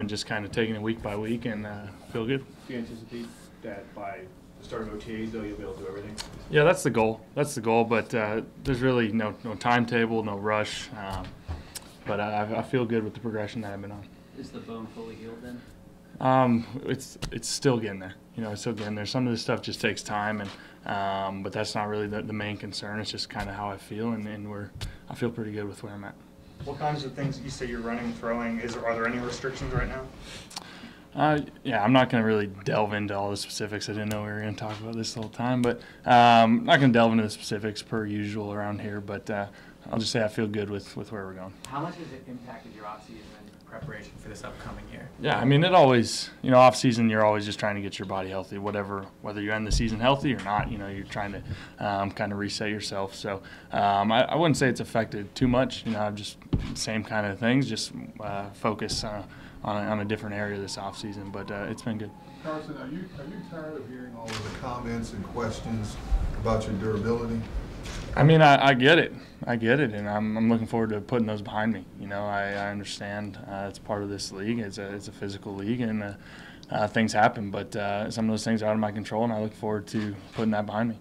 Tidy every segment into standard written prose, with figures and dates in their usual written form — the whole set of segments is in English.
and just kind of taking it week by week and feel good. Do you anticipate that by the start of OTAs, though, you'll be able to do everything? Yeah, that's the goal. That's the goal, but there's really no timetable, no rush. But I feel good with the progression that I've been on. Is the bone fully healed then? It's still getting there. It's still getting there. Some of this stuff just takes time, and but that's not really the main concern. It's just kind of how I feel, and I feel pretty good with where I'm at. What kinds of things you say you're running, throwing? Are there any restrictions right now? Yeah, I'm not going to really delve into all the specifics. I didn't know we were going to talk about this the whole time, but I'm not going to delve into the specifics per usual around here. But I'll just say I feel good with where we're going. How much has it impacted your offseason and preparation for this upcoming year? Yeah, I mean, it always, off season, you're always just trying to get your body healthy, whether you end the season healthy or not, you're trying to kind of reset yourself. So I wouldn't say it's affected too much. I've just same kind of things, just focus on a different area this off season, but it's been good. Carson, are you tired of hearing all of the comments and questions about your durability? I mean, I get it. And I'm looking forward to putting those behind me. I understand it's part of this league. It's a physical league, and things happen. But some of those things are out of my control, and I look forward to putting that behind me.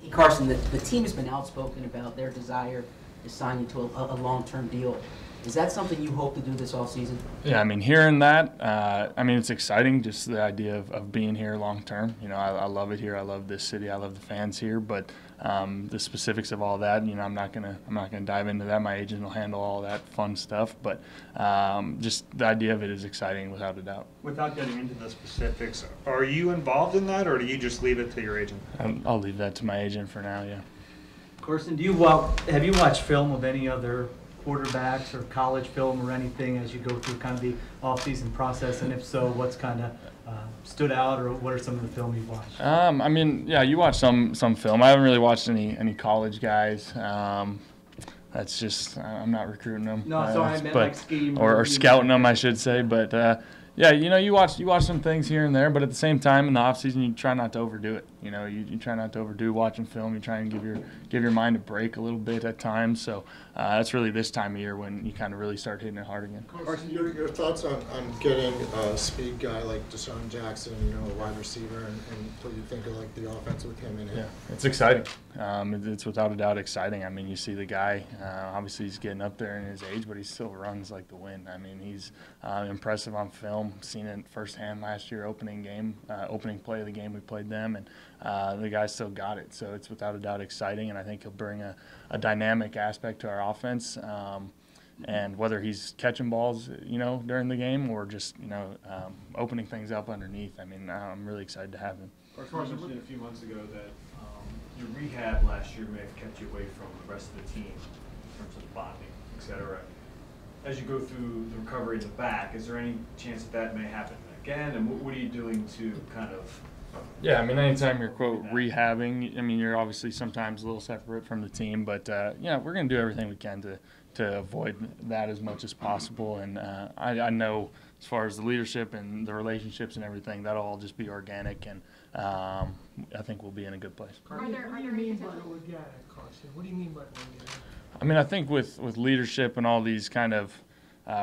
Hey, Carson, the team has been outspoken about their desire to sign you to a long-term deal. Is that something you hope to do this offseason? Yeah, I mean, hearing that, it's exciting, just the idea of being here long-term. I love it here. I love this city. I love the fans here. But the specifics of all that, I'm not gonna dive into that. My agent will handle all that fun stuff. But just the idea of it is exciting, without a doubt. Without getting into the specifics, are you involved in that, or do you just leave it to your agent? I'll leave that to my agent for now, yeah. Carson, have you watched film of any other quarterbacks or college film or anything as you go through kind of the off-season process? And if so, what's kind of stood out, or what are some of the film you've watched? Yeah, you watch some film. I haven't really watched any college guys. That's just I'm not recruiting them. No, sorry, I meant like scheme or scouting them, I should say. But yeah, you watch some things here and there, but at the same time in the off season you try not to overdo it. You try not to overdo watching film. You try and give your mind a break a little bit at times. So that's really this time of year when you kind of really start hitting it hard again. Carson, your thoughts on getting a speed guy like Deshaun Jackson, a wide receiver, and what you think of like the offense with him in it? Yeah, it's exciting. It's without a doubt exciting. I mean, you see the guy. Obviously, he's getting up there in his age, but he still runs like the wind. I mean, he's impressive on film. Seen it firsthand last year, opening play of the game we played them, and the guy still got it. So it's without a doubt exciting, and I think he'll bring a dynamic aspect to our offense. And whether he's catching balls, during the game, or just opening things up underneath, I mean, I'm really excited to have him. Carson, you mentioned a few months ago that your rehab last year may have kept you away from the rest of the team in terms of blocking, etc. As you go through the recovery in the back, is there any chance that may happen again? And what are you doing to kind of? Yeah, I mean, anytime you're, quote, rehabbing, I mean, you're obviously sometimes a little separate from the team. But, we're going to do everything we can to avoid that as much as possible. And I know as far as the leadership and the relationships and everything, that'll all just be organic. And I think we'll be in a good place. What do you mean by organic, Carson? What do you mean by organic? I mean, I think with leadership and all these kind of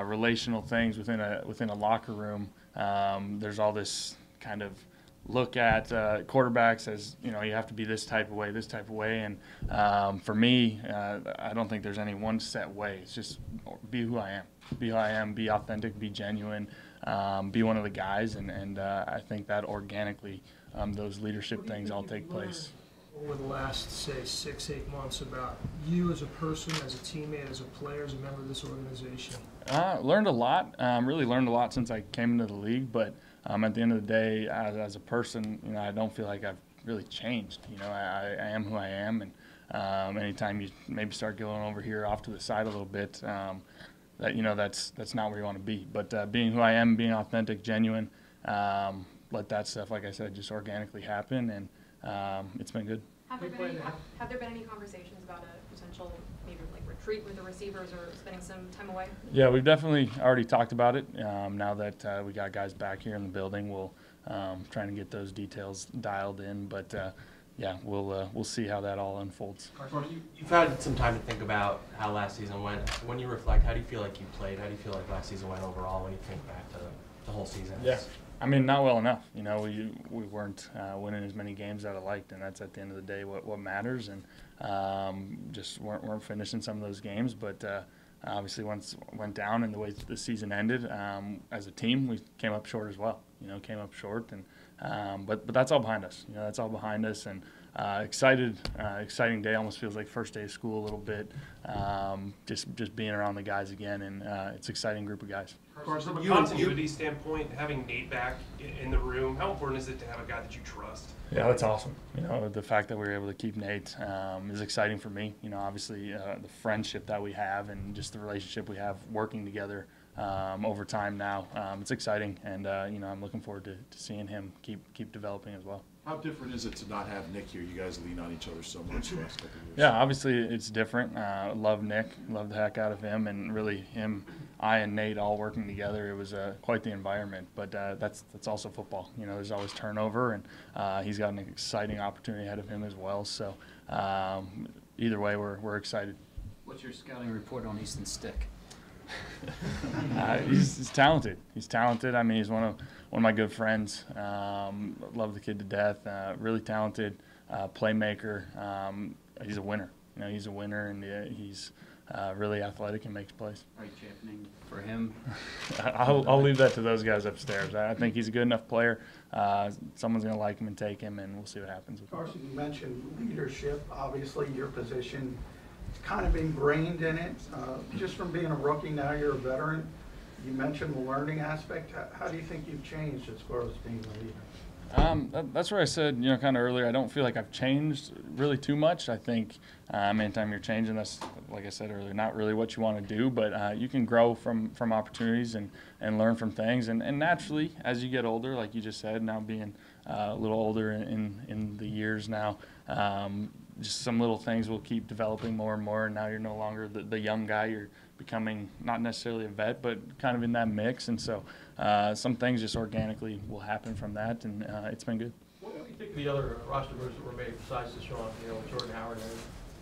relational things within a locker room, there's all this kind of look at quarterbacks as, you have to be this type of way. And for me, I don't think there's any one set way. It's just be who I am, be authentic, be genuine, be one of the guys. And I think that organically, those leadership things all take place. Over the last, say, 6-8 months about you as a person, as a teammate, as a player, as a member of this organization? Learned a lot. Really learned a lot since I came into the league. But at the end of the day, as a person, I don't feel like I've really changed. I am who I am. And anytime you maybe start going over here off to the side a little bit, that's not where you want to be. But being who I am, being authentic, genuine, let that stuff, like I said, just organically happen. And it's been good. Have there been any conversations about a potential maybe like retreat with the receivers or spending some time away? Yeah, we've definitely already talked about it. Now that we got guys back here in the building, we'll trying to get those details dialed in. But yeah, we'll see how that all unfolds. Carson, you've had some time to think about how last season went. When you reflect, how do you feel like you played? How do you feel like last season went overall when you think back to the whole season? Yeah. I mean, not well enough. You know, we weren't winning as many games as I liked, and that's at the end of the day what matters. And just weren't finishing some of those games. But obviously, once it went down and the way the season ended, as a team, we came up short as well. You know, came up short, and but that's all behind us. You know, that's all behind us, and exciting day. Almost feels like first day of school a little bit. Just being around the guys again, and it's an exciting group of guys. From a continuity standpoint, having Nate back in the room, how important is it to have a guy that you trust? Yeah, that's awesome. You know, the fact that we were able to keep Nate is exciting for me. You know, obviously the friendship that we have and just the relationship we have working together over time now, it's exciting, and you know, I'm looking forward to seeing him keep developing as well. How different is it to not have Nick here? You guys lean on each other so much the last couple of years. Yeah, obviously it's different. Love Nick, love the heck out of him, and really I and Nate all working together. It was quite the environment, but that's also football. You know, there's always turnover, and he's got an exciting opportunity ahead of him as well. So either way, we're excited. What's your scouting report on Easton Stick? He's talented. He's talented. I mean, he's one of my good friends. Love the kid to death. Really talented, playmaker. He's a winner. You know, he's a winner, and he's really athletic and makes plays. Are you championing for him? I'll leave that to those guys upstairs. I think he's a good enough player. Someone's going to like him and take him, and we'll see what happens with him. Carson, you mentioned leadership. Obviously, your position is kind of ingrained in it. Just from being a rookie, now you're a veteran. You mentioned the learning aspect. How do you think you've changed as far as being a leader? That's where I said, you know, kind of earlier, I don't feel like I've changed really too much. I think anytime you're changing, that's, like I said earlier, not really what you want to do, but you can grow from opportunities and learn from things. And naturally, as you get older, like you just said, now being a little older in the years now, just some little things will keep developing more and more. And now you're no longer the young guy. You're becoming not necessarily a vet, but kind of in that mix. And so some things just organically will happen from that, and it's been good. What do you think of the other roster moves that were made besides Deshaun, you know, Jordan Howard and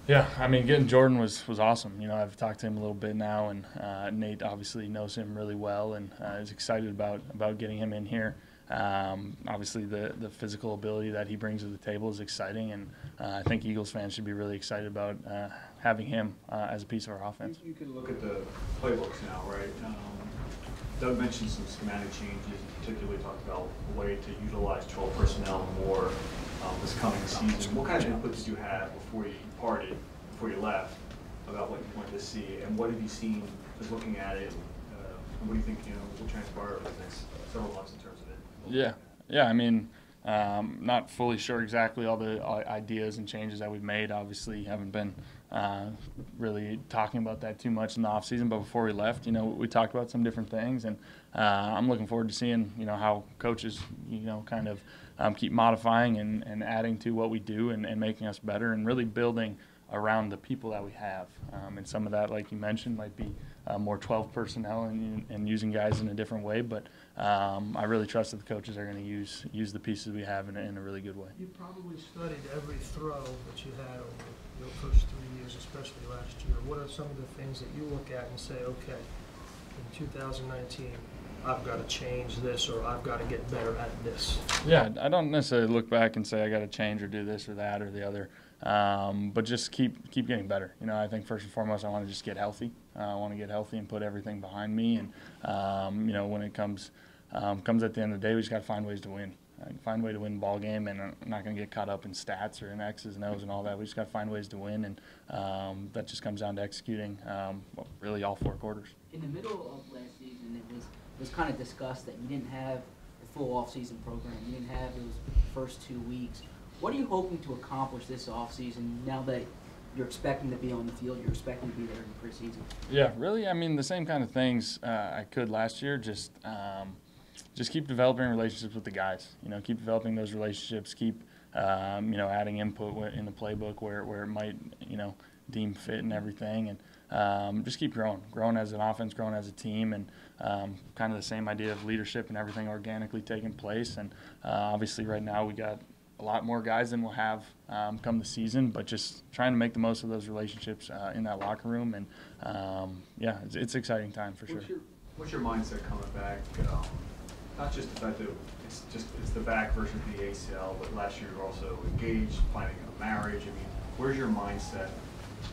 Yeah, I mean, getting Jordan was awesome. You know, I've talked to him a little bit now, and Nate obviously knows him really well and is excited about getting him in here. Obviously, the physical ability that he brings to the table is exciting, and I think Eagles fans should be really excited about having him as a piece of our offense. You can look at the playbooks now, right? Doug mentioned some schematic changes, particularly talked about a way to utilize 12 personnel more this coming season. What kind of input did you have before you left, about what you wanted to see, and what have you seen just looking at it? And what do you think, you know, will transpire over the next several months in terms of it? Yeah. I mean, not fully sure exactly all the ideas and changes that we've made. Obviously, haven't been really talking about that too much in the off season. But before we left, you know, we talked about some different things, and I'm looking forward to seeing, you know, how coaches, you know, kind of keep modifying and adding to what we do and making us better and really building around the people that we have. And some of that, like you mentioned, might be more 12 personnel and using guys in a different way. But I really trust that the coaches are going to use the pieces we have in a really good way. You probably studied every throw that you had over your first 3 years, especially last year. What are some of the things that you look at and say, okay, in 2019, I've got to change this, or I've got to get better at this? Yeah, I don't necessarily look back and say I got to change or do this or that or the other. But just keep getting better. You know, I think first and foremost, I want to just get healthy. I want to get healthy and put everything behind me. And you know, when it comes at the end of the day, we just got to find ways to win. Find a way to win the ball game, and I'm not going to get caught up in stats or in X's and O's and all that. We just got to find ways to win, and that just comes down to executing really all 4 quarters. In the middle of last season, it was kind of discussed that you didn't have a full off-season program. You didn't have those first 2 weeks. What are you hoping to accomplish this offseason now that you're expecting to be on the field, you're expecting to be there in the preseason? Yeah, really, I mean, the same kind of things I could last year, just keep developing relationships with the guys. You know, keep developing those relationships, keep, you know, adding input in the playbook where it might, you know, deem fit and everything, and just keep growing as an offense, growing as a team, and kind of the same idea of leadership and everything organically taking place. And obviously right now we got a lot more guys than we'll have come the season, but just trying to make the most of those relationships in that locker room. And yeah, it's an exciting time for sure. What's your mindset coming back Not just the fact that it's the back versus the ACL, but last year you were also engaged, planning a marriage. I mean, where's your mindset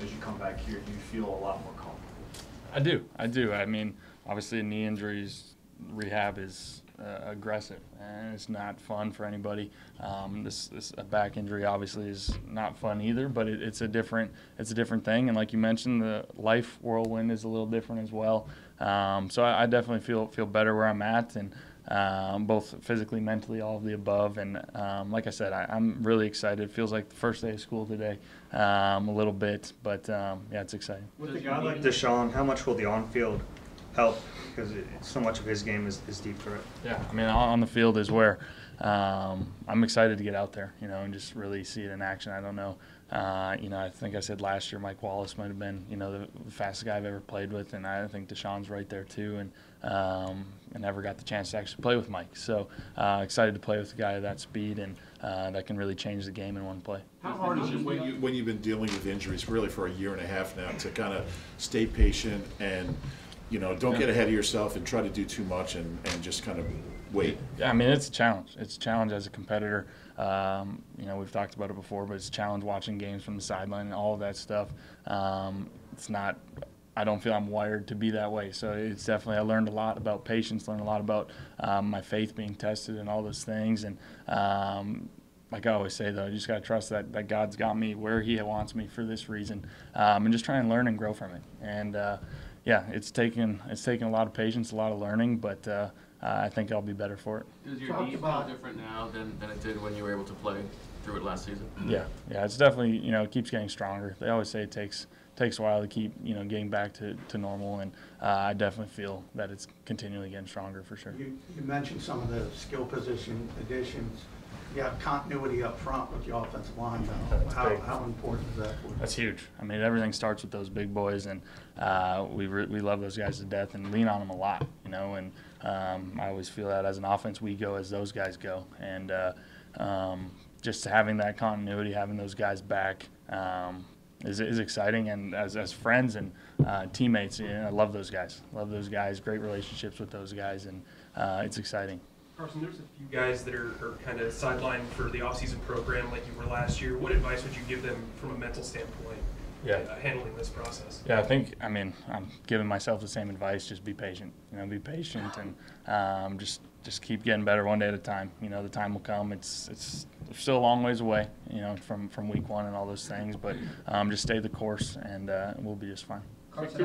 as you come back here? Do you feel a lot more comfortable? I do. I mean, obviously knee injuries, rehab is aggressive, and it's not fun for anybody. This a back injury obviously is not fun either, but it's a different thing. And like you mentioned, the life whirlwind is a little different as well. So I definitely feel better where I'm at, and both physically, mentally, all of the above. And like I said, I'm really excited. It feels like the first day of school today, a little bit, but yeah, it's exciting. With a guy like Deshaun, how much will the on-field help? Because so much of his game is deep threat. Yeah, I mean, on the field is where I'm excited to get out there, and just really see it in action. I don't know. I think I said last year Mike Wallace might have been, the fastest guy I've ever played with, and I think Deshaun's right there too. And I never got the chance to actually play with Mike, so excited to play with a guy of that speed and that can really change the game in one play. How hard is it when you've been dealing with injuries really for a year and a half now to kind of stay patient and don't get ahead of yourself and try to do too much and just kind of wait? Yeah, I mean, it's a challenge. It's a challenge as a competitor. We've talked about it before, but it's a challenge watching games from the sideline and all of that stuff. It's not, I don't feel I'm wired to be that way. So it's definitely, I learned a lot about patience, learned a lot about my faith being tested and all those things. And like I always say, though, you just got to trust that God's got me where He wants me for this reason, and just try and learn and grow from it. And yeah, it's taken a lot of patience, a lot of learning, but I think I'll be better for it. Does your knee feel different now than it did when you were able to play through it last season? Yeah, it's definitely, it keeps getting stronger. They always say it takes a while to keep, getting back to normal, and I definitely feel that it's continually getting stronger for sure. You mentioned some of the skill position additions. You have continuity up front with the offensive line, though. How important is that for you? That's huge. I mean, everything starts with those big boys, and we love those guys to death and lean on them a lot, and I always feel that as an offense we go as those guys go, and just having that continuity, having those guys back is exciting, and as friends and teammates, I love those guys. Love those guys, great relationships with those guys, and it's exciting. Carson, there's a few guys that are kind of sidelined for the offseason program like you were last year. What advice would you give them from a mental standpoint handling this process? Yeah, I'm giving myself the same advice. Just be patient. Be patient and just keep getting better one day at a time. The time will come. It's still a long ways away, from week one and all those things, but just stay the course and we'll be just fine. Carson,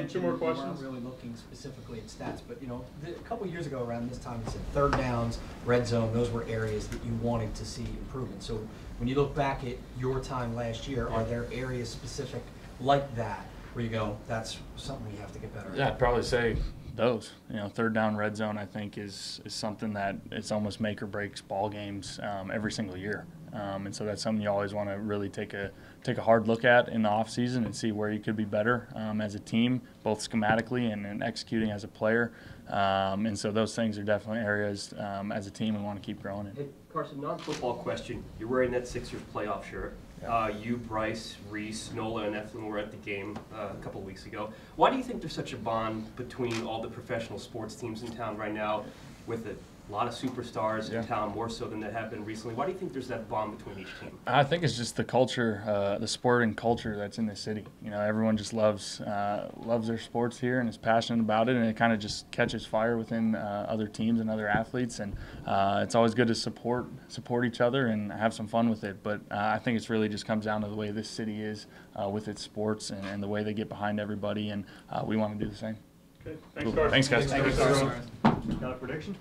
two more questions. You weren't really looking specifically at stats, but a couple years ago around this time, you said third downs, red zone, those were areas that you wanted to see improvement. So when you look back at your time last year, are there areas specific like that where you go, that's something we have to get better at? Yeah, I'd probably say those. Third down, red zone, I think is something that it's almost make or breaks ball games every single year. And so that's something you always want to really take a hard look at in the off season and see where you could be better as a team, both schematically and executing as a player. And so those things are definitely areas as a team we want to keep growing in. Hey, Carson, non-football question. You're wearing that Sixers playoff shirt. Yeah. You, Bryce, Reese, Nola, and Eflin were at the game a couple of weeks ago. Why do you think there's such a bond between all the professional sports teams in town right now with a lot of superstars in town, more so than there have been recently? Why do you think there's that bond between each team? I think it's just the culture, the sporting culture that's in the city. Everyone just loves their sports here and is passionate about it, and it kind of just catches fire within other teams and other athletes. And it's always good to support each other and have some fun with it. But I think it's really just comes down to the way this city is with its sports and the way they get behind everybody, and we want to do the same. Okay, thanks, Cool. Carson. Thanks, guys. Thanks, Carson. Got a prediction?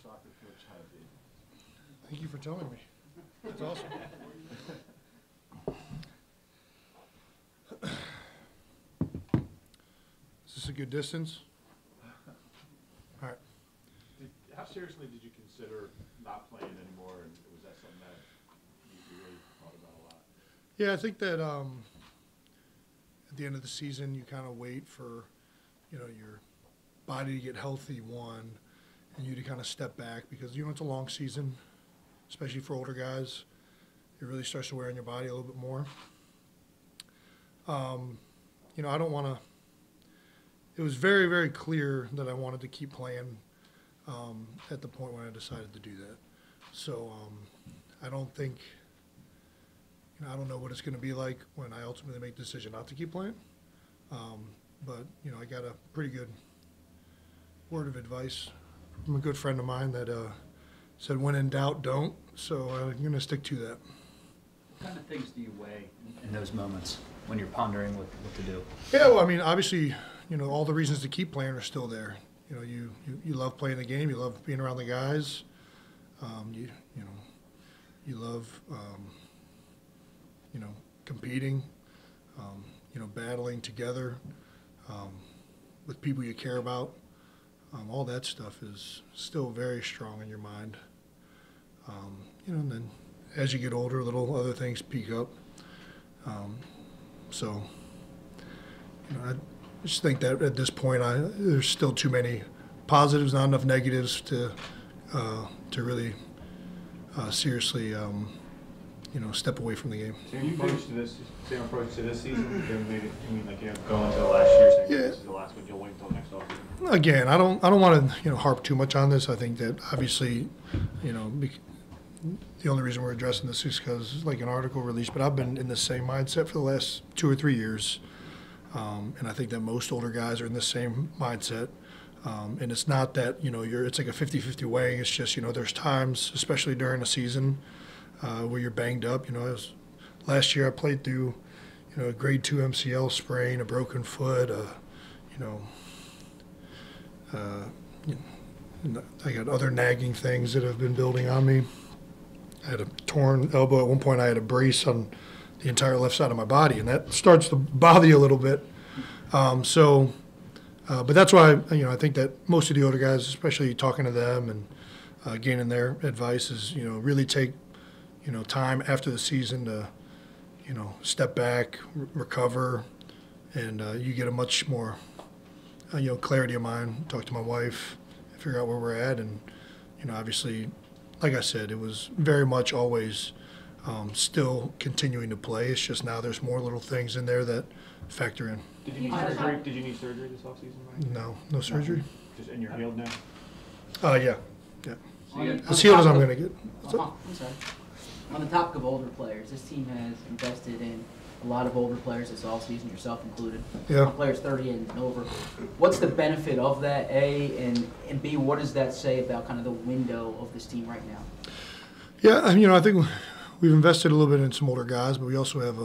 soccer coach how to be. Thank you for telling me. That's awesome. Is this a good distance? All right. How seriously did you consider not playing anymore, and was that something that you really thought about a lot? Yeah, I think that at the end of the season, you kind of wait for, your body to get healthy, one, and you to kind of step back because, it's a long season, especially for older guys. It really starts to wear on your body a little bit more. I don't want to – it was very, very clear that I wanted to keep playing at the point when I decided to do that. So I don't think – I don't know what it's going to be like when I ultimately make the decision not to keep playing. But, I got a pretty good word of advice from a good friend of mine that said, when in doubt, don't. So I'm going to stick to that. What kind of things do you weigh in those moments when you're pondering what to do? Yeah, well, I mean, obviously, all the reasons to keep playing are still there. You love playing the game. You love being around the guys. You love, competing, battling together with people you care about. All that stuff is still very strong in your mind. And then as you get older, little other things peak up. I just think that at this point, there's still too many positives, not enough negatives to really seriously, step away from the game. Same approach to this season? Going into the last year, saying this is the last one, you'll wait until next offseason? Again, I don't want to harp too much on this. I think that obviously, the only reason we're addressing this is because like an article released, but I've been in the same mindset for the last 2 or 3 years. And I think that most older guys are in the same mindset. And it's not that, it's like a 50-50 weighing. It's just, there's times, especially during a season, where you're banged up. Last year I played through, a grade 2 MCL sprain, a broken foot, I got other nagging things that have been building on me. I had a torn elbow. At one point I had a brace on the entire left side of my body, and that starts to bother you a little bit. But that's why, I think that most of the older guys, especially talking to them and gaining their advice is, really take, time after the season to, step back, recover, and you get a much more, clarity of mind, talk to my wife, figure out where we're at. And, obviously, like I said, it was very much always still continuing to play. It's just now there's more little things in there that factor in. Did you need surgery this offseason, Mike? No surgery. And you're healed now? Yeah. As healed as I'm going to get. I'm sorry. On the topic of older players, this team has invested in a lot of older players this offseason, yourself included. Yeah. Players 30 and over. What's the benefit of that, A, and B, what does that say about kind of the window of this team right now? Yeah, I think we've invested a little bit in some older guys, but we also have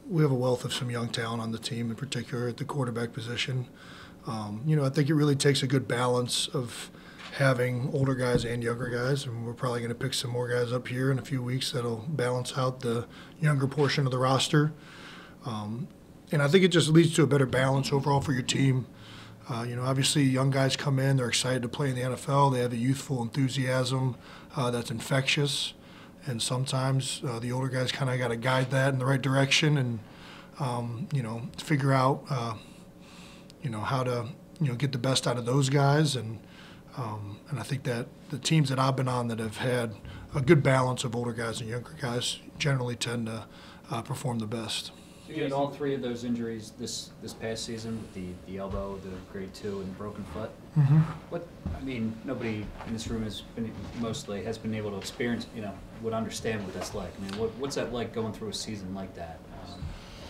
we have a wealth of some young talent on the team, in particular at the quarterback position. I think it really takes a good balance of having older guys and younger guys, and we're probably going to pick some more guys up here in a few weeks that'll balance out the younger portion of the roster. And I think it just leads to a better balance overall for your team. Obviously young guys come in, they're excited to play in the NFL, they have a youthful enthusiasm that's infectious. And sometimes the older guys kind of got to guide that in the right direction and, figure out, how to, get the best out of those guys. And I think that the teams that I've been on that have had a good balance of older guys and younger guys generally tend to perform the best. So you had all 3 of those injuries this past season with the elbow, the grade 2, and the broken foot. Mm-hmm. Nobody in this room has been able to experience, would understand what that's like. What's that like going through a season like that?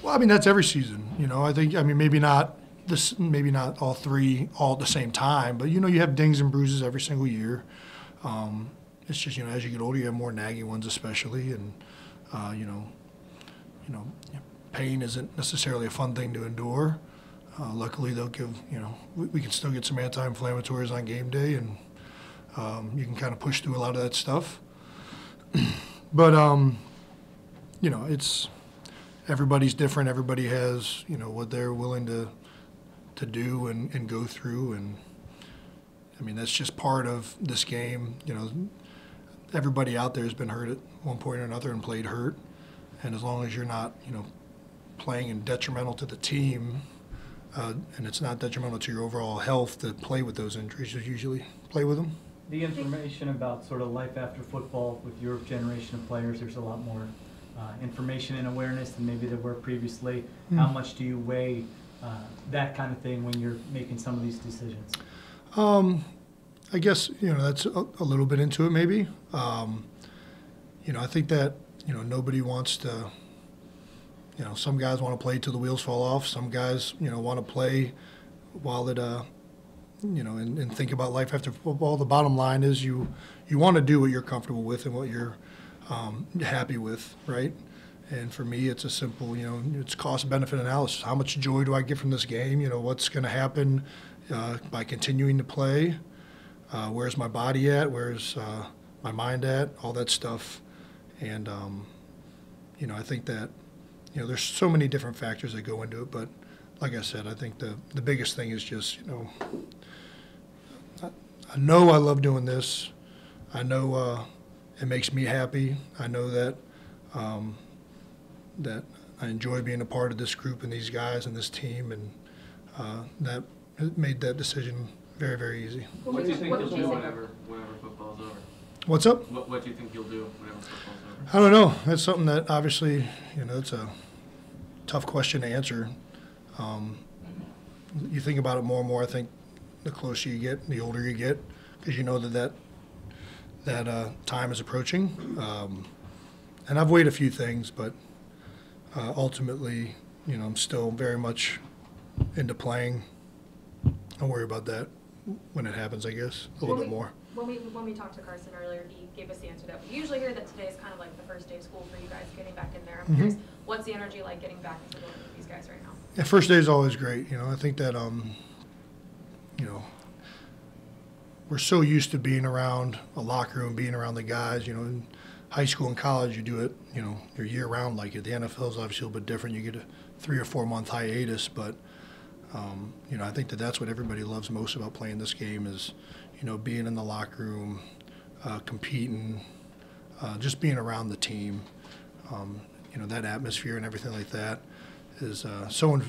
Well, that's every season. I think, maybe not all 3 all at the same time, but you have dings and bruises every single year. It's just as you get older, you have more nagging ones, especially, and pain isn't necessarily a fun thing to endure. Luckily, they'll give we can still get some anti-inflammatories on game day, and You can kind of push through a lot of that stuff. But, you know, everybody's different. Everybody has, you know, what they're willing to do and go through. And, I mean, that's just part of this game. You know, everybody out there has been hurt at one point or another and played hurt. And as long as you're not, you know, playing in detrimental to the team, and it's not detrimental to your overall health to play with those injuries, you usually play with them. The information about sort of life after football with your generation of players, there's a lot more information and awareness than maybe there were previously. How much do you weigh that kind of thing when you're making some of these decisions? I guess, you know, that's a little bit into it maybe. You know, I think that, you know, nobody wants to, you know, some guys want to play till the wheels fall off. Some guys, you know, want to play while it, you know, and think about life after football. The bottom line is you want to do what you're comfortable with and what you're happy with, right? And for me, it's a simple, you know, it's cost-benefit analysis. How much joy do I get from this game? You know, what's going to happen by continuing to play? Where's my body at? Where's my mind at? All that stuff. And, you know, I think that, you know, there's so many different factors that go into it. But like I said, I think the biggest thing is just, you know, I know I love doing this. I know it makes me happy. I know that that I enjoy being a part of this group and these guys and this team, and that made that decision very, very easy. What do you think you'll do whenever football's over? What's up? What do you think you'll do whenever football's over? I don't know. That's something that obviously, you know, it's a tough question to answer. You think about it more and more, I think, the closer you get, the older you get, because you know that time is approaching. And I've weighed a few things, but ultimately, you know, I'm still very much into playing. Don't worry about that when it happens, I guess, a little bit more. When we talked to Carson earlier, he gave us the answer that we usually hear that today is kind of like the first day of school for you guys getting back in there. I'm curious, what's the energy like getting back into building with these guys right now? Yeah, first day is always great. You know, I think that, you know, we're so used to being around a locker room, being around the guys. You know, in high school and college, you do it, you know, you're year-round like it. The NFL is obviously a little bit different. You get a 3 or 4 month hiatus, but, you know, I think that's what everybody loves most about playing this game is, you know, being in the locker room, competing, just being around the team. You know, that atmosphere and everything like that is so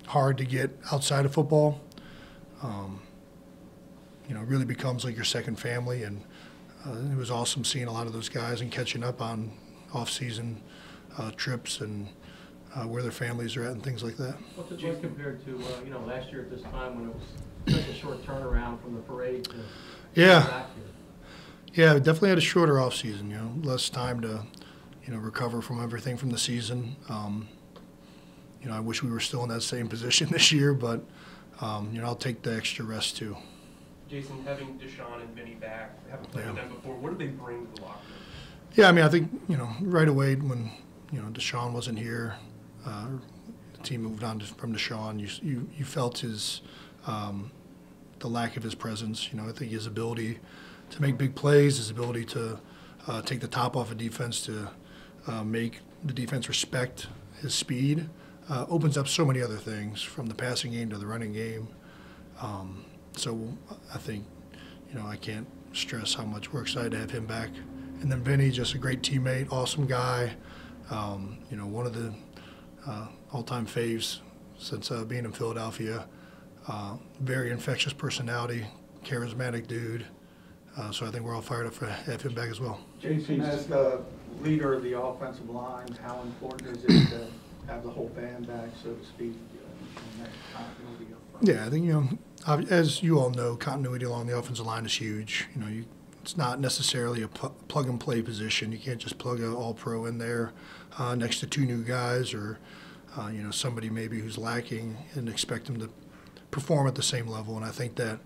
hard to get outside of football. You know, it really becomes like your second family, and it was awesome seeing a lot of those guys and catching up on off-season trips and where their families are at and things like that. What's it like compared to, you know, last year at this time when it was such a short turnaround from the parade to back here? Yeah, we definitely had a shorter off-season, you know, less time to, you know, recover from everything from the season. You know, I wish we were still in that same position this year, but, you know, I'll take the extra rest too. Jason, having Deshaun and Vinny back, haven't played with them before, what do they bring to the locker room? Yeah, I mean, I think, you know, right away when, you know, Deshaun wasn't here, the team moved on from Deshaun, you felt his, the lack of his presence. You know, I think his ability to make big plays, his ability to take the top off of defense, to make the defense respect his speed, opens up so many other things from the passing game to the running game. So I think, you know, I can't stress how much we're excited to have him back. And then Vinny, just a great teammate, awesome guy. You know, one of the all-time faves since being in Philadelphia. Very infectious personality, charismatic dude. So I think we're all fired up to have him back as well. Jason, as the leader of the offensive line, how important is it to have the whole band back, so to speak, in that continuity up front? Yeah, I think, you know, as you all know, continuity along the offensive line is huge. You know, it's not necessarily a plug-and-play position. You can't just plug an all-pro in there next to 2 new guys or, you know, somebody maybe who's lacking and expect them to perform at the same level. And I think that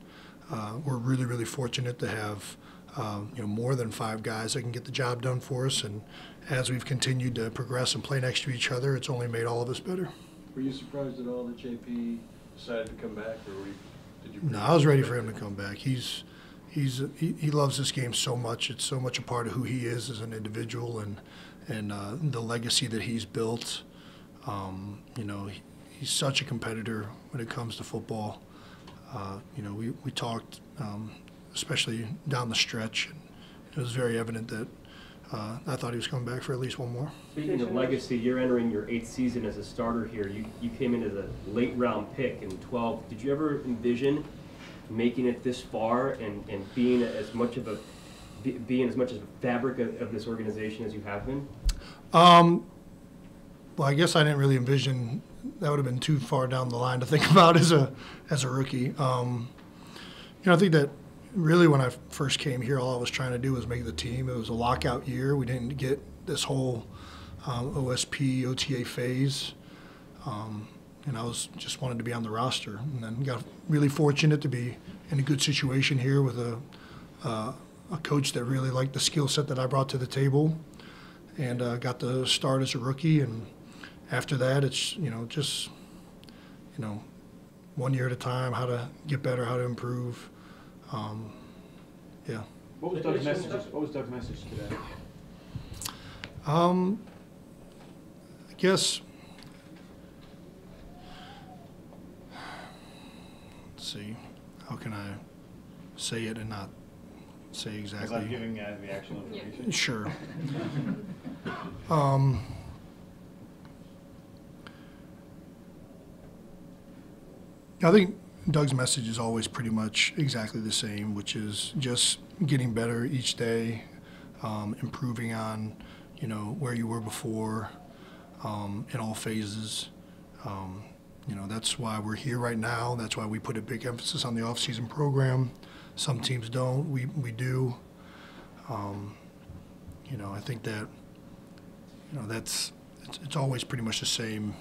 we're really, really fortunate to have, you know, more than 5 guys that can get the job done for us. And as we've continued to progress and play next to each other, it's only made all of us better. Were you surprised at all that JP decided to come back, or did you? No, I was ready for him to come back. He's he loves this game so much. It's so much a part of who he is as an individual and the legacy that he's built. You know, he's such a competitor when it comes to football. You know, we talked, especially down the stretch, and it was very evident that I thought he was coming back for at least one more. Speaking of legacy, you're entering your 8th season as a starter here. You came in as a late round pick in 12. Did you ever envision making it this far and being as much of a fabric of this organization as you have been? Well, I guess I didn't really envision that would have been too far down the line to think about as a rookie. You know, I think that really when I first came here, all I was trying to do was make the team. It was a lockout year. We didn't get this whole OSP, OTA phase. And I just wanted to be on the roster. And then got really fortunate to be in a good situation here with a coach that really liked the skill set that I brought to the table, and got to start as a rookie. And after that, it's, you know, just, you know, 1 year at a time, how to get better, how to improve. Yeah. What was Doug's message today? I guess, let's see, how can I say it and not say exactly? Because I'm giving the actual information. Sure. I think Doug's message is always pretty much exactly the same, which is just getting better each day, improving on, you know, where you were before, in all phases. You know, that's why we're here right now. That's why we put a big emphasis on the off-season program. Some teams don't. We do. You know, I think that, you know, it's always pretty much the same,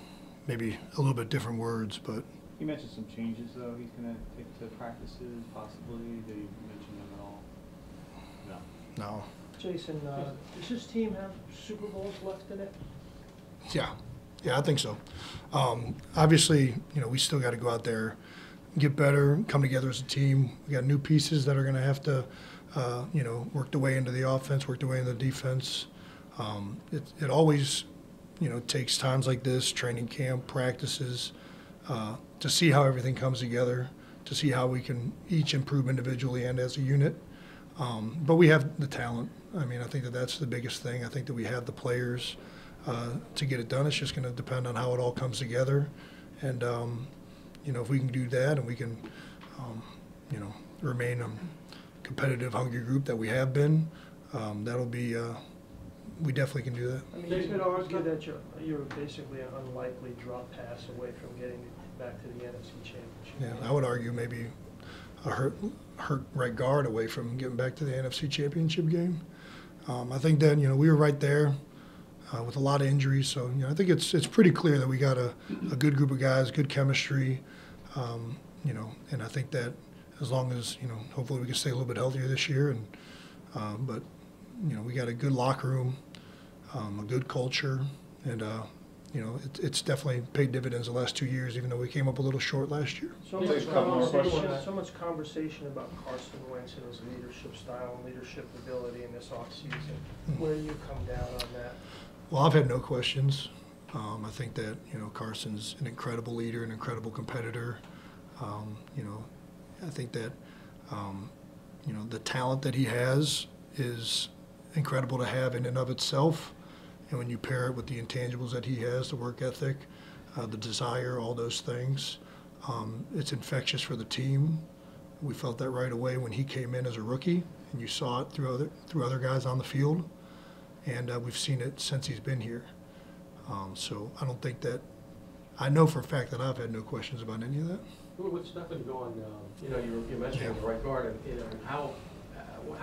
maybe a little bit different words, but. You mentioned some changes, though, he's going to take to practices, possibly. Did you mention them at all? No. No. Jason, does this team have Super Bowls left in it? Yeah. Yeah, I think so. Obviously, you know, we still got to go out there, get better, come together as a team. We got new pieces that are going to have to, you know, work their way into the offense, work their way into the defense. It always, you know, takes times like this, training camp, practices, to see how everything comes together, to see how we can each improve individually and as a unit. But we have the talent. I mean, I think that that's the biggest thing. I think that we have the players to get it done. It's just going to depend on how it all comes together. And, you know, if we can do that and we can, you know, remain a competitive, hungry group that we have been, that'll be, we definitely can do that. I mean, you could argue that you're basically an unlikely drop pass away from getting back to the NFC Championship. Yeah, I would argue maybe a hurt right guard away from getting back to the NFC Championship game. I think that, you know, we were right there with a lot of injuries. So, you know, I think it's pretty clear that we got a good group of guys, good chemistry, you know, and I think that as long as, you know, hopefully we can stay a little bit healthier this year. And but, you know, we got a good locker room, a good culture, and, you know, it's definitely paid dividends the last 2 years, even though we came up a little short last year. So much conversation about Carson Wentz and his leadership style and leadership ability in this offseason. Where do you come down on that? Well, I've had no questions. I think that, you know, Carson's an incredible leader, an incredible competitor. You know, I think that, you know, the talent that he has is incredible to have in and of itself. And when you pair it with the intangibles that he has, the work ethic, the desire, all those things, it's infectious for the team. We felt that right away when he came in as a rookie, and you saw it through other guys on the field. And we've seen it since he's been here. So I don't think that – I know for a fact that I've had no questions about any of that. With stepping going, you know, you mentioned the right guard, and, you know, how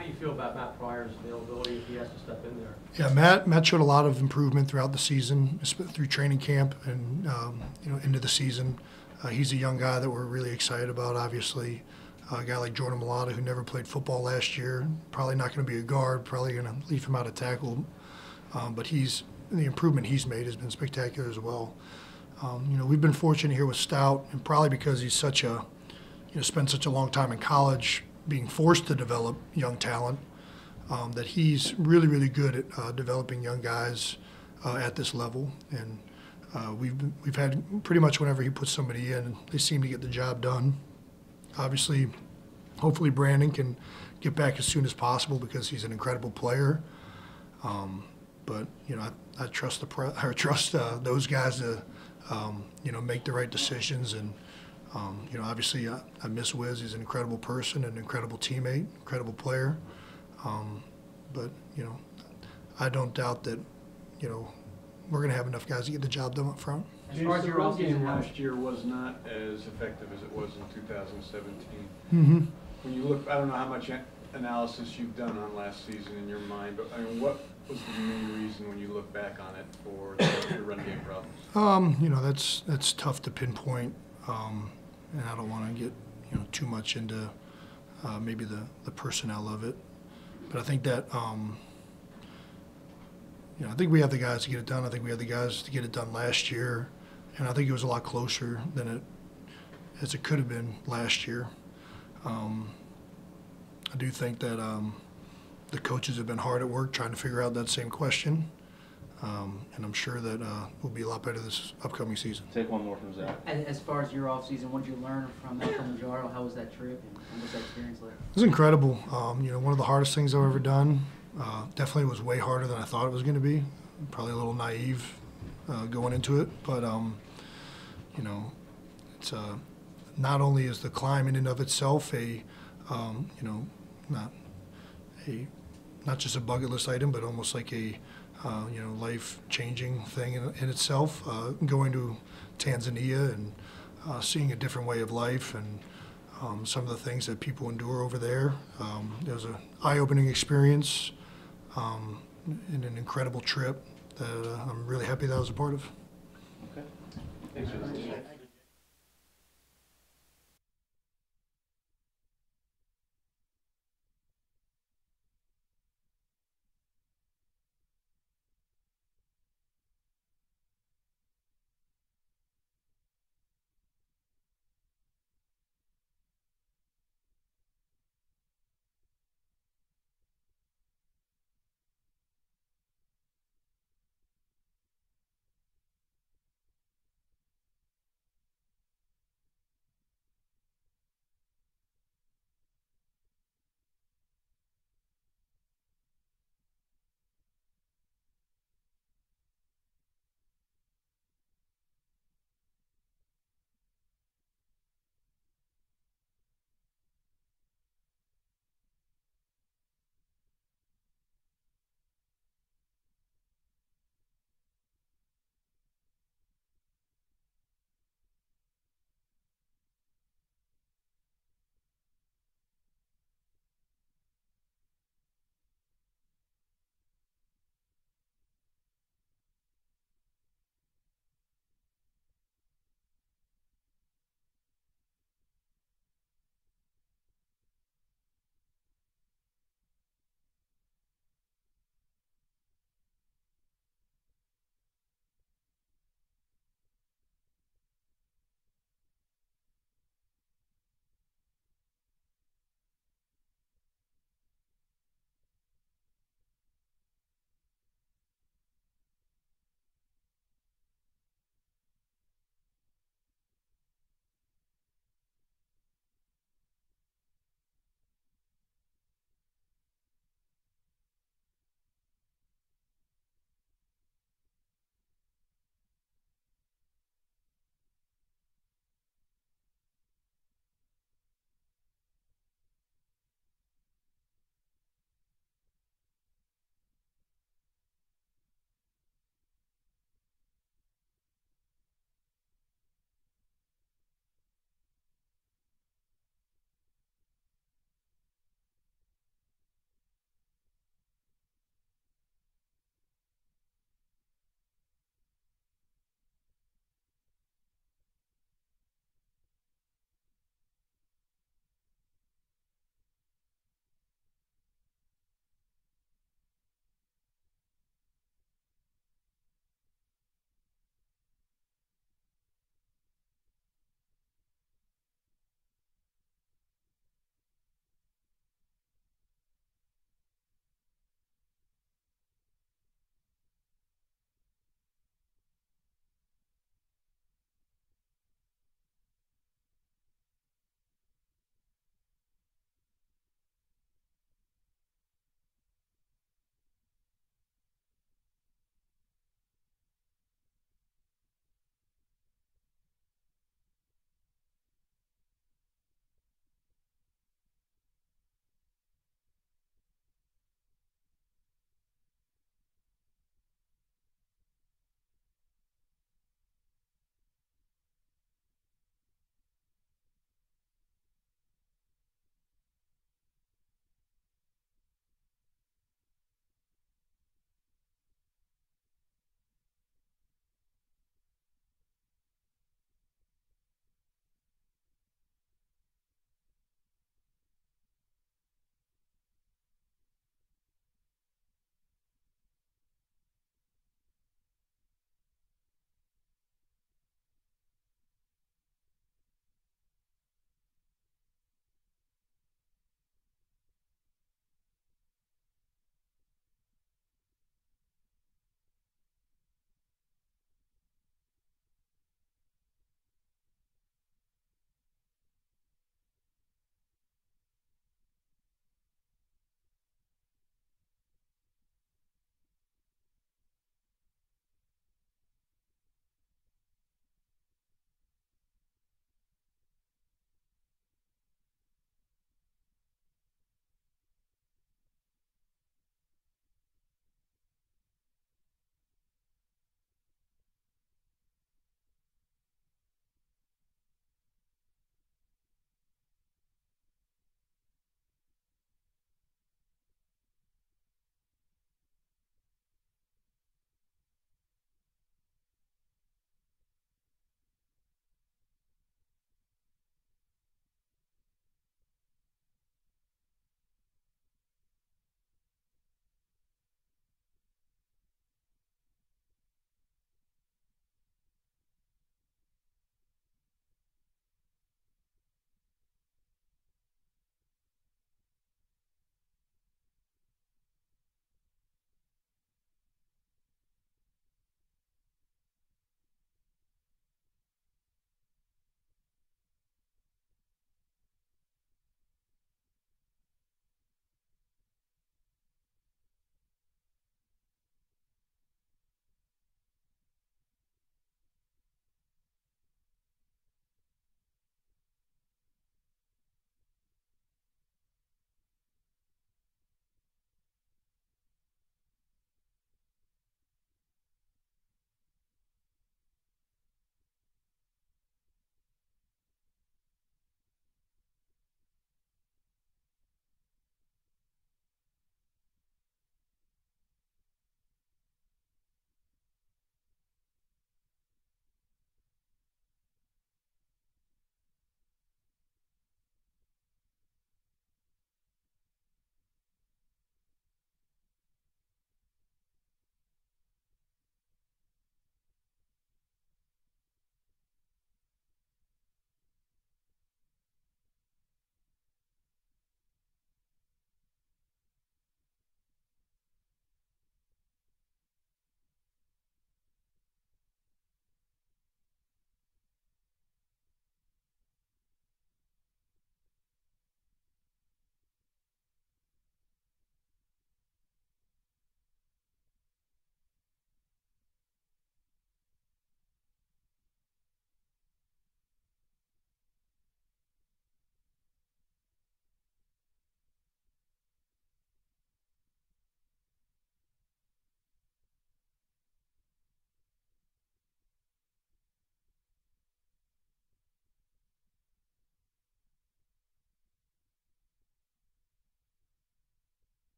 do you feel about Matt Pryor's availability if he has to step in there? Yeah, Matt showed a lot of improvement throughout the season, through training camp and you know, into the season. He's a young guy that we're really excited about. Obviously, a guy like Jordan Mailata, who never played football last year, probably not going to be a guard, probably going to leave him out of tackle. But the improvement he's made has been spectacular as well. You know, we've been fortunate here with Stout, and probably because he's spent such a long time in college, being forced to develop young talent, that he's really, really good at developing young guys at this level. And we've had pretty much whenever he puts somebody in, they seem to get the job done. Obviously, hopefully Brandon can get back as soon as possible because he's an incredible player. But you know, I trust those guys to you know, make the right decisions. And you know, obviously I miss Wiz. He's an incredible person, an incredible teammate, incredible player. But you know, I don't doubt that, you know, we're going to have enough guys to get the job done up front. James, the run game last year was not as effective as it was in 2017. Mm-hmm. When you look, I don't know how much analysis you've done on last season in your mind, but I mean, what was the main reason when you look back on it for the run game problems? You know, that's tough to pinpoint, and I don't want to get, you know, too much into maybe the personnel of it. But I think that you know, I think we have the guys to get it done. I think we had the guys to get it done last year, and I think it was a lot closer than it could have been last year. I do think that the coaches have been hard at work trying to figure out that same question, and I'm sure that we'll be a lot better this upcoming season. Take one more from Zach. As far as your off season, what did you learn from Kilimanjaro? How was that trip, and what was that experience like? It was incredible. You know, one of the hardest things I've ever done. Definitely was way harder than I thought it was going to be. Probably a little naive going into it, but you know, it's not only is the climb in and of itself a you know, not just a bucket list item, but almost like a you know, life-changing thing in itself. Going to Tanzania and seeing a different way of life and some of the things that people endure over there. It was an eye-opening experience and an incredible trip that I'm really happy that I was a part of. Okay. Thanks for listening.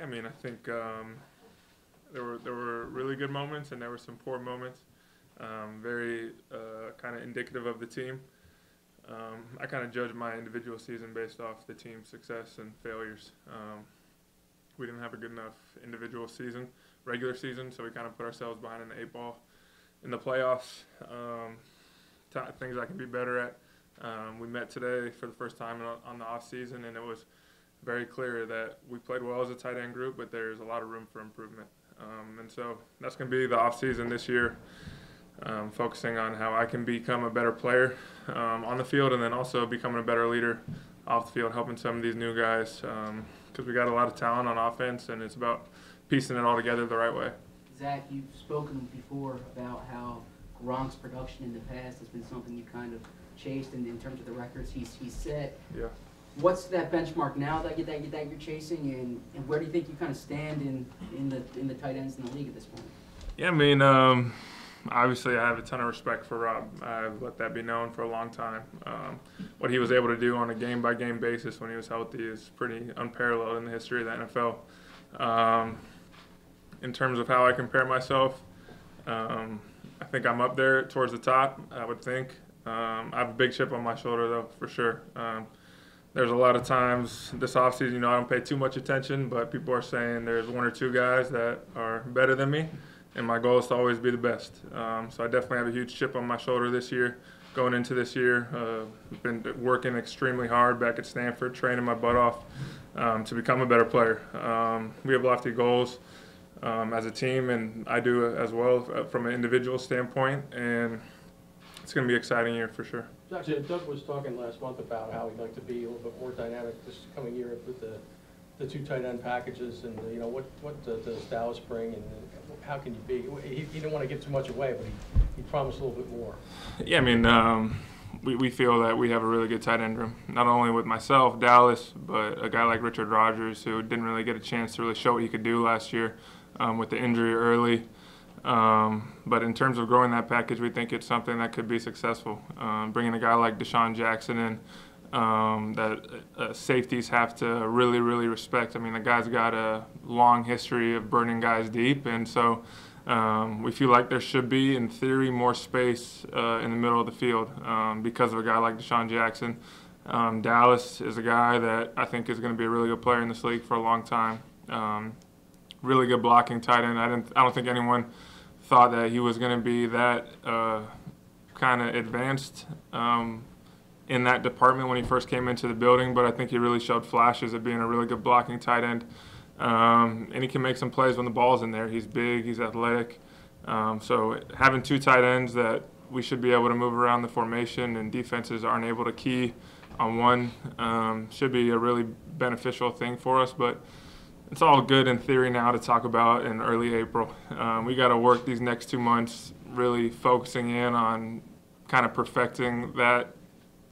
Yeah, I mean, I think there were really good moments and there were some poor moments. Very kind of indicative of the team. I kind of judge my individual season based off the team's success and failures. We didn't have a good enough individual season, regular season, so we kind of put ourselves behind in the 8-ball. In the playoffs, things I can be better at. We met today for the first time on the off season, and it was very clear that we played well as a tight end group, but there's a lot of room for improvement. And so that's going to be the off season this year, focusing on how I can become a better player on the field, and then also becoming a better leader off the field, helping some of these new guys, because we got a lot of talent on offense, and it's about piecing it all together the right way. Zach, you've spoken before about how Gronk's production in the past has been something you kind of chased in terms of the records he's set. Yeah. What's that benchmark now that you're chasing, and where do you think you kind of stand in the tight ends in the league at this point? Yeah, I mean, obviously I have a ton of respect for Rob. I've let that be known for a long time. What he was able to do on a game-by-game basis when he was healthy is pretty unparalleled in the history of the NFL. In terms of how I compare myself, I think I'm up there towards the top, I would think. I have a big chip on my shoulder, though, for sure. There's a lot of times this offseason, I don't pay too much attention, but people are saying there's 1 or 2 guys that are better than me, and my goal is to always be the best. So I definitely have a huge chip on my shoulder this year. Going into this year, I've been working extremely hard back at Stanford, training my butt off to become a better player. We have lofty goals as a team, and I do as well from an individual standpoint, and it's going to be an exciting year for sure. Actually, Doug was talking last month about how he'd like to be a little bit more dynamic this coming year with the 2 tight end packages, and what does Dallas bring, and how can you be? He didn't want to give too much away, but he promised a little bit more. Yeah, I mean, we feel that we have a really good tight end room, not only with myself, Dallas, but a guy like Richard Rodgers, who didn't really get a chance to really show what he could do last year with the injury early. But in terms of growing that package, we think it's something that could be successful. Bringing a guy like Deshaun Jackson in, that safeties have to really, really respect. I mean, the guy's got a long history of burning guys deep, and so we feel like there should be, in theory, more space in the middle of the field because of a guy like Deshaun Jackson. Dallas is a guy that I think is going to be a really good player in this league for a long time. Really good blocking tight end. I don't think anyone thought that he was going to be that kind of advanced in that department when he first came into the building, but I think he really showed flashes of being a really good blocking tight end. And he can make some plays when the ball's in there. He's big, he's athletic. So having 2 tight ends that we should be able to move around the formation and defenses aren't able to key on one should be a really beneficial thing for us. But it's all good in theory now to talk about in early April. We got to work these next 2 months really focusing in on kind of perfecting that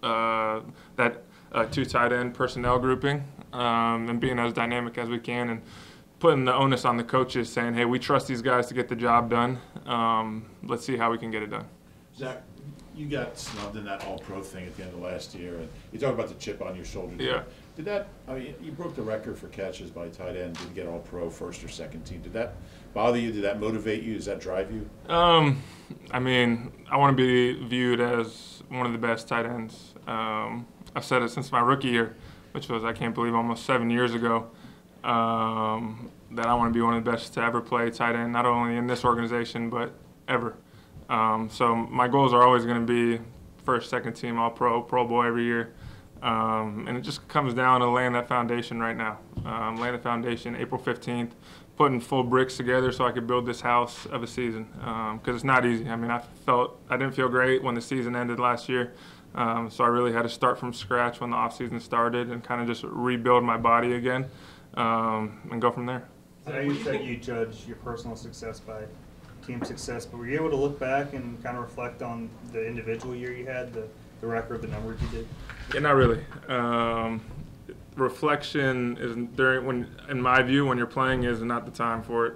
2 tight end personnel grouping and being as dynamic as we can, and putting the onus on the coaches saying, hey, we trust these guys to get the job done. Let's see how we can get it done. Zach, you got snubbed in that All-Pro thing at the end of last year, and you talk about the chip on your shoulder. Yeah. Did that, I mean, you broke the record for catches by tight end, didn't get All-Pro first or second team. Did that bother you? Did that motivate you? Does that drive you? I mean, I want to be viewed as one of the best tight ends. I've said it since my rookie year, which was, I can't believe, almost 7 years ago, that I want to be one of the best to ever play tight end, not only in this organization, but ever. So my goals are always going to be first, second team, All-Pro, Pro Bowl every year. And it just comes down to laying that foundation right now. Laying the foundation April 15th, putting full bricks together so I could build this house of a season. Because it's not easy. I mean, I didn't feel great when the season ended last year. So I really had to start from scratch when the offseason started and kind of just rebuild my body again and go from there. I know you said you judge your personal success by team success, but were you able to look back and kind of reflect on the individual year you had, the record, the numbers you did? Yeah, not really. Reflection is in my view, when you're playing, is not the time for it.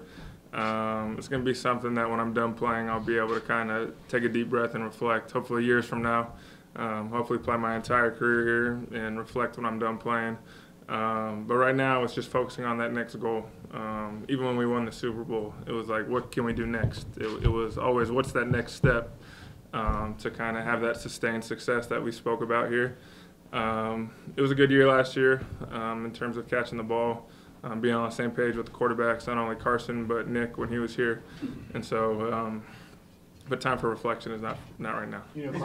It's going to be something that when I'm done playing, I'll be able to kind of take a deep breath and reflect. Hopefully years from now, hopefully play my entire career here and reflect when I'm done playing. But right now, it's just focusing on that next goal. Even when we won the Super Bowl, it was like, what can we do next? It was always, what's that next step to kind of have that sustained success that we spoke about here. It was a good year last year in terms of catching the ball, being on the same page with the quarterbacks, not only Carson but Nick when he was here. And so, but time for reflection is not right now. You know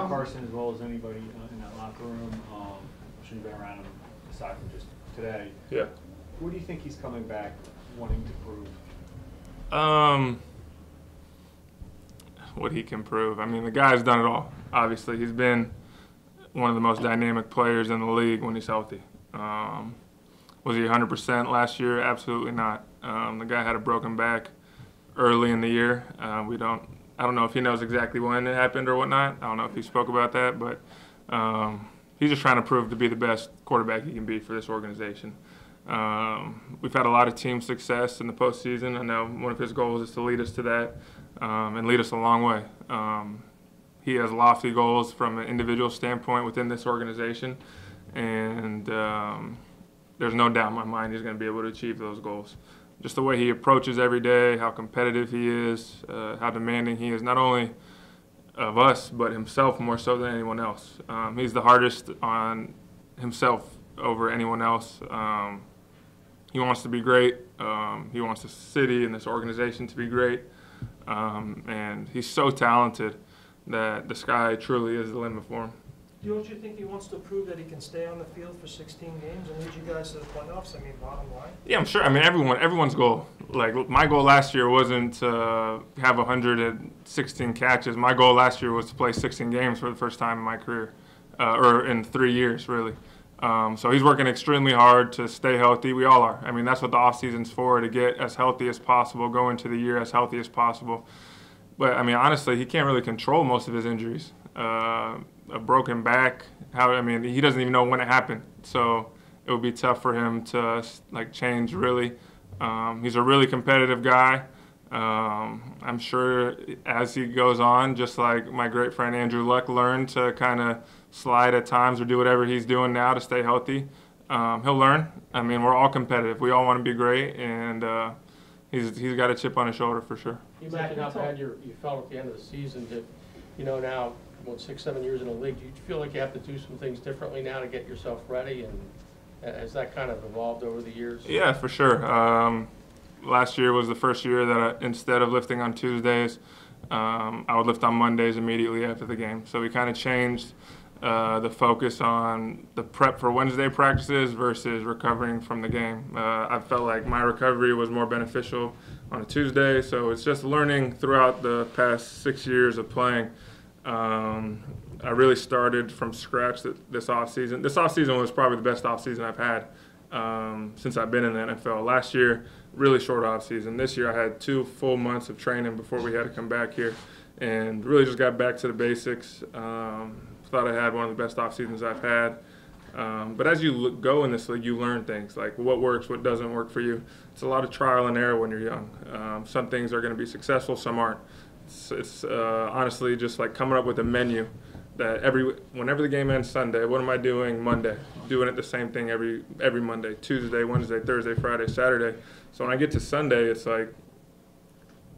Carson as well as anybody in that locker room. I'm sure you've been around him aside from just today. Yeah. What do you think he's coming back wanting to prove? What he can prove. I mean, the guy's done it all. Obviously, he's been one of the most dynamic players in the league when he's healthy. Was he 100% last year? Absolutely not. The guy had a broken back early in the year. I don't know if he knows exactly when it happened or whatnot. I don't know if he spoke about that, but he's just trying to prove to be the best quarterback he can be for this organization. We've had a lot of team success in the postseason. I know one of his goals is to lead us to that and lead us a long way. He has lofty goals from an individual standpoint within this organization, and there's no doubt in my mind he's going to be able to achieve those goals. Just the way he approaches every day, how competitive he is, how demanding he is, not only of us, but himself more so than anyone else. He's the hardest on himself over anyone else. He wants to be great. He wants the city and this organization to be great. And he's so talented that the sky truly is the limit for him. Don't you think he wants to prove that he can stay on the field for 16 games and lead you guys to the playoffs? I mean, bottom line. Yeah, I'm sure. I mean, everyone's goal. Like, my goal last year wasn't to have 116 catches. My goal last year was to play 16 games for the first time in my career, or in 3 years, really. So he's working extremely hard to stay healthy. We all are. I mean, that's what the offseason's for, to get as healthy as possible, go into the year as healthy as possible. But, I mean, honestly, he can't really control most of his injuries. A broken back, he doesn't even know when it happened. So it would be tough for him to, like, change, really. He's a really competitive guy. I'm sure as he goes on, just like my great friend Andrew Luck learned to kind of slide at times or do whatever he's doing now to stay healthy, he'll learn. I mean, we're all competitive. We all want to be great, and he's got a chip on his shoulder for sure. You mentioned how bad you felt at the end of the season. That, now, 6-7 years in the league, do you feel like you have to do some things differently now to get yourself ready? And has that kind of evolved over the years? Yeah, for sure. Last year was the first year that instead of lifting on Tuesdays, I would lift on Mondays immediately after the game. So we kind of changed the focus on the prep for Wednesday practices versus recovering from the game. I felt like my recovery was more beneficial on a Tuesday, so it's just learning throughout the past 6 years of playing. I really started from scratch this offseason. This offseason was probably the best offseason I've had since I've been in the NFL. Last year, really short offseason. This year I had 2 full months of training before we had to come back here, and really just got back to the basics. Thought I had one of the best off seasons I've had. But as you go in this league, you learn things like what works, what doesn't work for you. It's a lot of trial and error when you're young. Some things are going to be successful, some aren't. It's honestly just like coming up with a menu that whenever the game ends Sunday, what am I doing Monday? Doing it the same thing every Monday, Tuesday, Wednesday, Thursday, Friday, Saturday. So when I get to Sunday, it's like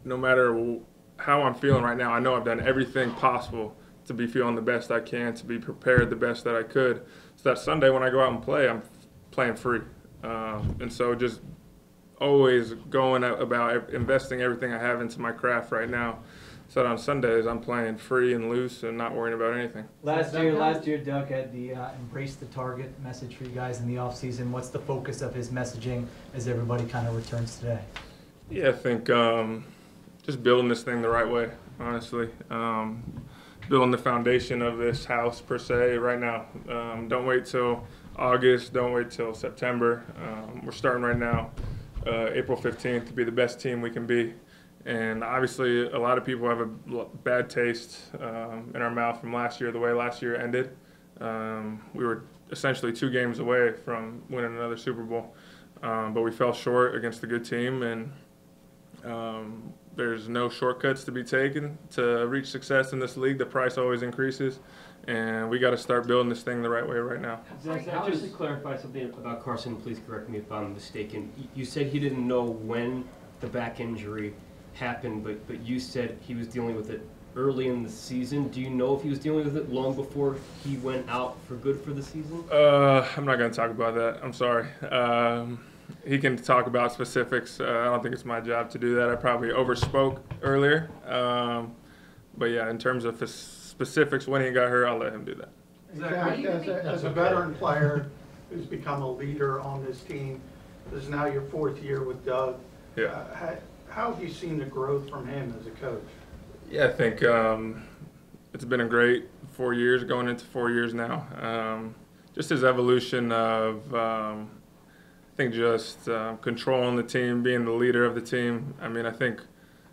no matter how I'm feeling right now, I know I've done everything possible to be feeling the best I can, to be prepared the best that I could. So that Sunday when I go out and play, I'm playing free. And so just always going about investing everything I have into my craft right now. So on Sundays, I'm playing free and loose and not worrying about anything. Last year, Doug had the embrace the target message for you guys in the offseason. What's the focus of his messaging as everybody kind of returns today? Yeah, I think just building this thing the right way, honestly. Building the foundation of this house, per se, right now. Don't wait till August. Don't wait till September. We're starting right now, April 15th, to be the best team we can be. And obviously, a lot of people have a bad taste in our mouth from last year, the way last year ended. We were essentially 2 games away from winning another Super Bowl, but we fell short against a good team, and there's no shortcuts to be taken to reach success in this league. The price always increases, and we got to start building this thing the right way right now. Zach, just to clarify something about Carson, please correct me if I'm mistaken. You said he didn't know when the back injury happened, but you said he was dealing with it early in the season. Do you know if he was dealing with it long before he went out for good for the season? I'm not going to talk about that. I'm sorry. He can talk about specifics. I don't think it's my job to do that. I probably overspoke earlier. But yeah, in terms of the specifics when he got hurt, I'll let him do that. Zach, as a veteran player who's become a leader on this team, this is now your 4th year with Doug. Yeah. How have you seen the growth from him as a coach? Yeah, I think it's been a great 4 years, going into 4 years now. Just his evolution of, I think, just controlling the team, being the leader of the team. I mean,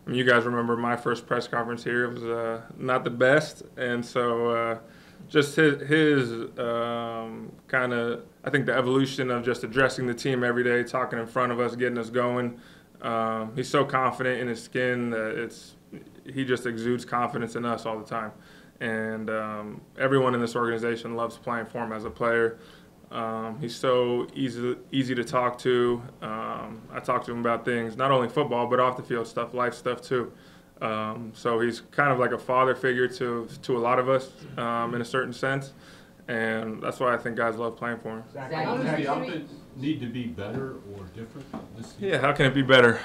you guys remember my first press conference here. It was not the best, and so just his kind of, I think the evolution of just addressing the team every day, talking in front of us, getting us going. He's so confident in his skin that he just exudes confidence in us all the time. And everyone in this organization loves playing for him as a player. He's so easy to talk to. I talk to him about things, not only football, but off the field stuff, life stuff too. So he's kind of like a father figure to a lot of us in a certain sense. And that's why I think guys love playing for him. How does the offense need to be better or different this season? Yeah, how can it be better?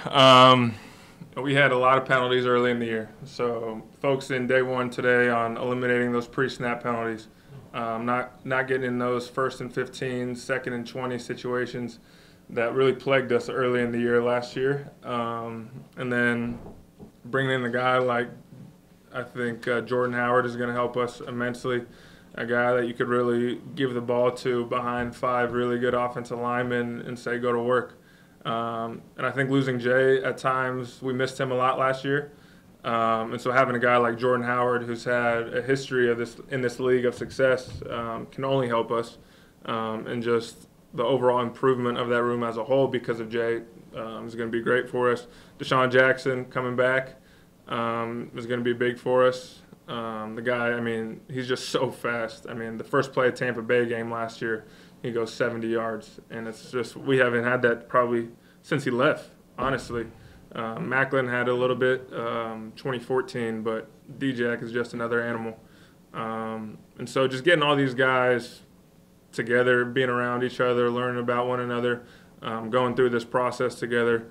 We had a lot of penalties early in the year. So folks in day one today on eliminating those pre-snap penalties, not getting in those 1st and 15, 2nd and 20 situations that really plagued us early in the year last year. And then bringing in a guy like, I think Jordan Howard is going to help us immensely. A guy that you could really give the ball to behind 5 really good offensive linemen and say, go to work. And I think losing Jay at times, we missed him a lot last year. And so having a guy like Jordan Howard, who's had a history of in this league of success, can only help us. And just the overall improvement of that room as a whole because of Jay is going to be great for us. Deshaun Jackson coming back is going to be big for us. The guy, I mean, he's just so fast. I mean, the first play of Tampa Bay game last year, he goes 70 yards. And it's just, we haven't had that probably since he left, honestly. Macklin had a little bit 2014, but D-Jack is just another animal. And so just getting all these guys together, being around each other, learning about one another, going through this process together.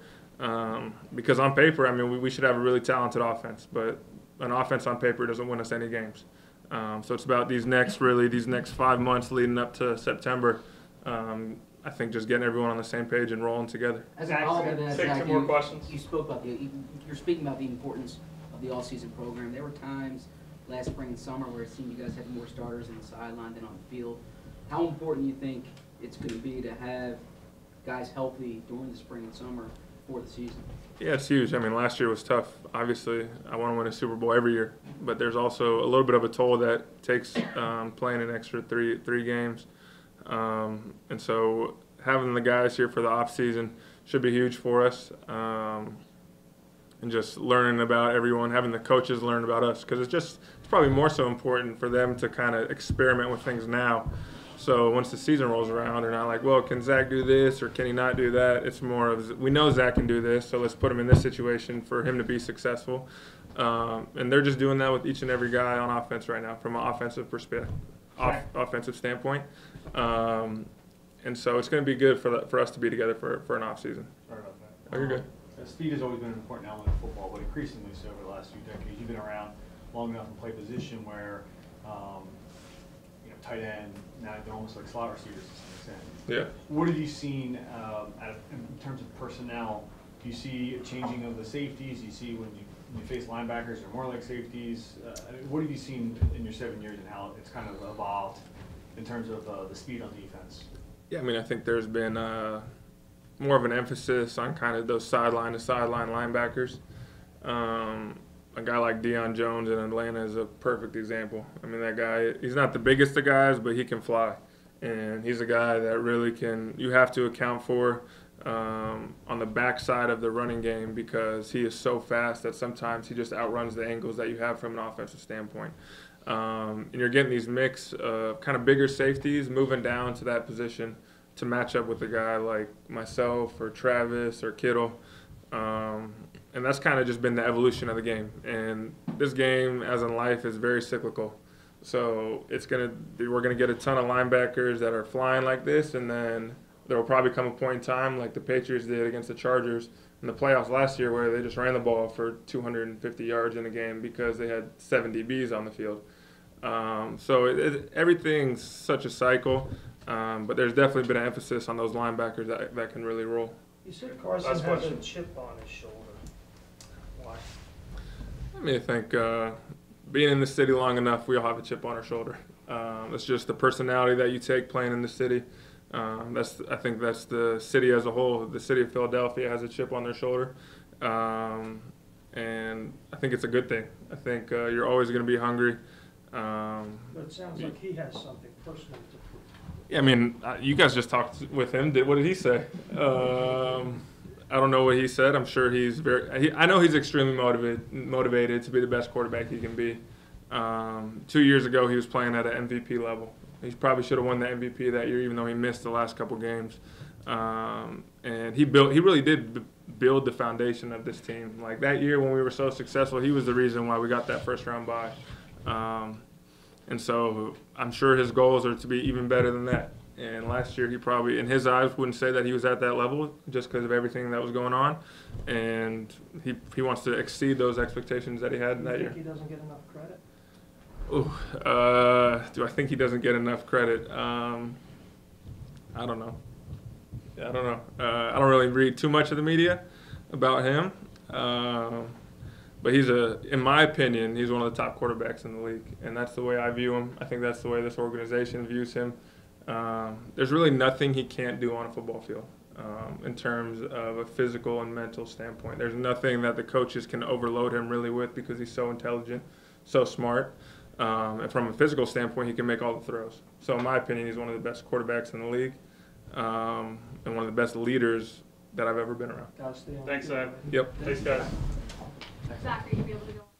Because on paper, I mean, we should have a really talented offense, but an offense on paper doesn't win us any games. So it's about these next 5 months leading up to September. I think just getting everyone on the same page and rolling together. As a follow-up to that, Take Zach, 2 more questions. You spoke about you're speaking about the importance of the all-season program. There were times last spring and summer where it seemed you guys had more starters on the sideline than on the field. How important do you think it's going to be to have guys healthy during the spring and summer for the season? Yeah, it's huge. I mean, last year was tough. Obviously, I want to win a Super Bowl every year, but there's also a little bit of a toll that takes playing an extra three games. And so having the guys here for the off season should be huge for us. And just learning about everyone, having the coaches learn about us, because it's probably more so important for them to kind of experiment with things now. So once the season rolls around, they're not like, well, can Zach do this or can he not do that? It's more of, we know Zach can do this, so let's put him in this situation for him to be successful. And they're just doing that with each and every guy on offense right now from an offensive perspective, offensive standpoint. And so it's going to be good for us to be together for an off season. Sorry about that. Oh, you're good. Speed has always been an important element of football, but increasingly so over the last few decades. You've been around long enough and played position where, tight end, now they're almost like slot receivers to some extent. Yeah. What have you seen in terms of personnel? Do you see a changing of the safeties? Do you see when you face linebackers, they're more like safeties? What have you seen in your 7 years and how it's kind of evolved in terms of the speed on defense? Yeah, I mean, I think there's been more of an emphasis on kind of those sideline-to-sideline linebackers. A guy like Deion Jones in Atlanta is a perfect example. I mean, that guy, he's not the biggest of guys, but he can fly. And he's a guy that really you have to account for on the backside of the running game because he is so fast that sometimes he just outruns the angles that you have from an offensive standpoint. And you're getting these mix of kind of bigger safeties moving down to that position to match up with a guy like myself or Travis or Kittle. And that's kind of just been the evolution of the game. And this game, as in life, is very cyclical. So we're gonna get a ton of linebackers that are flying like this, and then there will probably come a point in time, like the Patriots did against the Chargers in the playoffs last year, where they just ran the ball for 250 yards in a game because they had 7 DBs on the field. So everything's such a cycle, but there's definitely been an emphasis on those linebackers that can really roll. You said Carson has a chip on his shoulder. Why? I think being in the city long enough, we all have a chip on our shoulder. It's just the personality that you take playing in the city. I think that's the city as a whole. The city of Philadelphia has a chip on their shoulder, and I think it's a good thing. I think you're always going to be hungry. But it sounds like he has something personal to prove. Yeah, I mean, you guys just talked with him. What did he say? I don't know what he said. I'm sure he's I know he's extremely motivated to be the best quarterback he can be. 2 years ago, he was playing at an MVP level. He probably should have won the MVP that year, even though he missed the last couple games. And he really did build the foundation of this team. Like that year when we were so successful, he was the reason why we got that first round bye. And so I'm sure his goals are to be even better than that. And last year he probably, in his eyes, wouldn't say that he was at that level just because of everything that was going on. And he wants to exceed those expectations that he had that year. Do you think he doesn't get enough credit? Do I think he doesn't get enough credit? I don't know. I don't know. I don't really read too much of the media about him. But in my opinion, he's one of the top quarterbacks in the league. And that's the way I view him. I think that's the way this organization views him. There's really nothing he can't do on a football field in terms of a physical and mental standpoint. There's nothing that the coaches can overload him really with because he's so intelligent, so smart. And from a physical standpoint, he can make all the throws. So in my opinion, he's one of the best quarterbacks in the league and one of the best leaders that I've ever been around. Thanks, Zach. Yep. Zach, are you going to be able to go?